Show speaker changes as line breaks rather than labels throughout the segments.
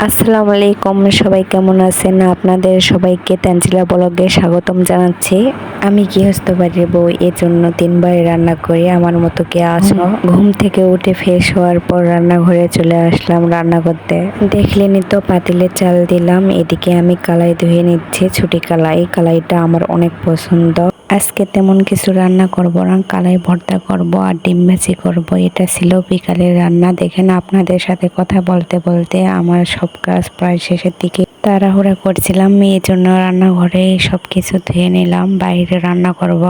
আসসালামু আলাইকুম, সবাই কেমন আছেন? আপনাদের সবাইকে তানজিলা ব্লগে স্বাগতম জানাচ্ছি। আমি গৃহস্থ বাড়ির বউ, এজন্য 3 বার রান্না করি। আমার মতো কে আছো? ঘুম থেকে উঠে ফ্রেশ হওয়ার পর রান্নাঘরে চলে আসলাম রান্না করতে। দেখলেনই তো, পাতিলে চাল দিলাম। এদিকে আমি কালাই ধুয়ে নিচ্ছি, ছুটি কালাই। কালাইটা আমার অনেক পছন্দ। আজকে তেমন কিছু রান্না করব না, কালাই ভর্তা করব আর ডিম ভাজি করব। এটা ছিল বিকালের রান্না। দেখেন, আপনাদের সাথে কথা বলতে বলতে আমার সব কাজ প্রায় শেষের দিকে। তাড়াহুড়া করছিলাম, এই জন্য রান্নাঘরে সব কিছু ধুয়ে নিলাম। বাইরে রান্না করব।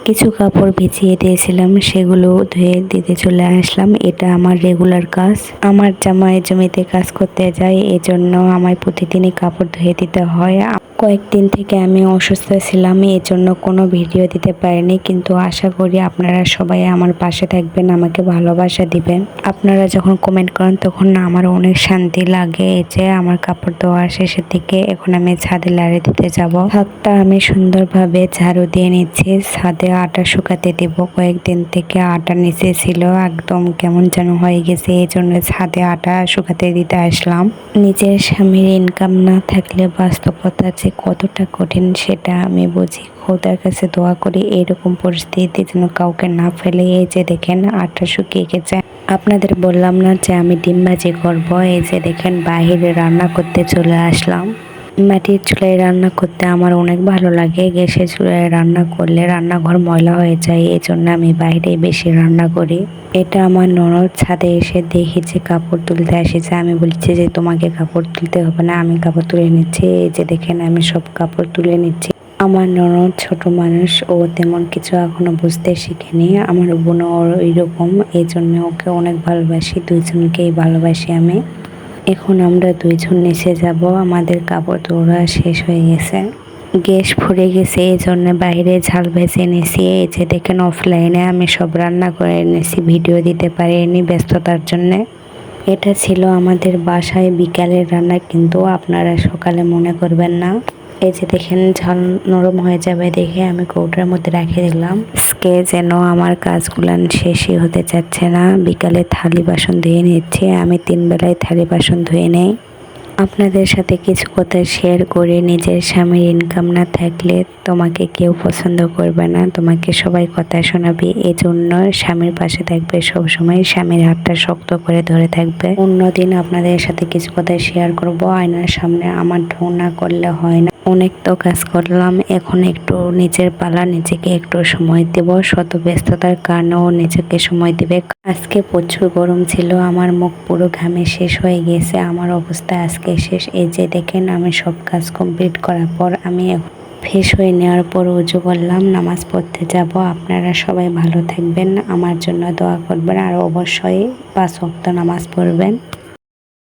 কিছু কাপড় ভিজিয়ে দিয়েছিলাম, সেগুলো ধুয়ে দিতে চলে আসলাম। এটা আমার রেগুলার কাজ। আমার জামাই জমিতে কাজ করতে যায়, এজন্য আমায় প্রতিদিনই কাপড় ধুয়ে দিতে হয়। কয়েকদিন থেকে আমি অসুস্থ ছিলাম, এই জন্য কোনো ভিডিও দিতে পারিনি, কিন্তু আশা করি আপনারা সবাই আমার পাশে থাকবেন, আমাকে ভালোবাসা দিবেন। আপনারা যখন কমেন্ট করেন তখন আমার অনেক শান্তি লাগে। এই যে আমার কাপড় ধোয়া শেষের দিকে, এখন আমি ছাদে লাড়ি দিতে যাব। ছাদটা আমি সুন্দরভাবে ঝাড়ু দিয়ে নিচ্ছি। ছাদে আটা শুকাতে দেব। কয়েকদিন থেকে আটা নিচে ছিল, একদম কেমন যেন হয়ে গেছে, এই জন্য ছাদে আটা শুকাতে দিতে আসলাম। নিজের স্বামীর ইনকাম না থাকলে বাস্তবতা যে কতটা কঠিন সেটা আমি বুঝি। খোদার কাছে দোয়া করি এরকম পরিস্থিতি যেন কাউকে না ফেলে। এই যে দেখেন, আটা শুকিয়ে গেছে। আপনাদের বললাম না যে আমি ডিম ভাজি করব। এই যে দেখেন, বাইরে রান্না করতে চলে আসলাম। মাটির চুলায় রান্না করতে আমার অনেক ভালো লাগে। গ্যাসের চুলায় রান্না করলে রান্নাঘর ময়লা হয়ে যায়, এই জন্য আমি বাইরে বেশি রান্না করি। এটা আমার ননদ ছাদে এসে দেখি যে কাপড় তুলতে এসেছে। আমি বলছি যে তোমাকে কাপড় তুলতে হবে না, আমি কাপড় তুলে নিচ্ছি। এই যে দেখেন, আমি সব কাপড় তুলে নিচ্ছি। আমার ননদ ছোট মানুষ, ও তেমন কিছু এখনো বুঝতে শিখেনি। আমার বোনও ওইরকম, এই জন্য ওকে অনেক ভালোবাসি। দুইজনকেই ভালোবাসি আমি। এখন আমরা দুইজন নিচে যাব, আমাদের কাপড় তোলা শেষ হয়ে গেছে। গ্যাস ফুরে গেছে, এই জন্য বাইরে ঝাল ভেজে নিয়েছি। এই যে দেখেন, অফলাইনে আমি সব রান্না করে এনেছি, ভিডিও দিতে পারিনি ব্যস্ততার জন্যে। এটা ছিল আমাদের বাসায় বিকালের রান্না, কিন্তু আপনারা সকালে মনে করবেন না। এই যে দেখেন, ঝাল নরম হয়ে যাবে দেখে আমি কৌটার মধ্যে রেখে দিলাম। আজকে যেন আমার কাজগুলান শেষই হতে চাচ্ছে না। বিকালে থালি বাসন ধুয়ে নিচ্ছে, আমি 3 বেলায় থালি বাসন ধুয়ে নেই। আপনাদের সাথে কিছু কথা শেয়ার করে, নিজের স্বামীর ইনকাম না থাকলে তোমাকে কেউ পছন্দ করবে না, তোমাকে সবাই কথা শোনাবে। এজন্য স্বামীর পাশে থাকবে সবসময়, স্বামীর হাতটা শক্ত করে ধরে থাকবে। অন্যদিন আপনাদের সাথে কিছু কথা শেয়ার করব। আয়নার সামনে আমার ঢং না করলে হয় না। অনেক তো কাজ করলাম, এখন একটু নিজের পালা, নিজেকে একটু সময় দেব। শত ব্যস্ততার কারণেও নিজেকে সময় দিবে। আজকে প্রচুর গরম ছিল, আমার মুখ পুরো ঘামে শেষ হয়ে গেছে। আমার অবস্থা আজকে শেষ। এই যে দেখেন, আমি সব কাজ কমপ্লিট করার পর আমি ফ্রেশ হয়ে নেওয়ার পর উজু করলাম, নামাজ পড়তে যাব। আপনারা সবাই ভালো থাকবেন, আমার জন্য দোয়া করবেন, আর অবশ্যই 5 ওয়াক্ত নামাজ পড়বেন।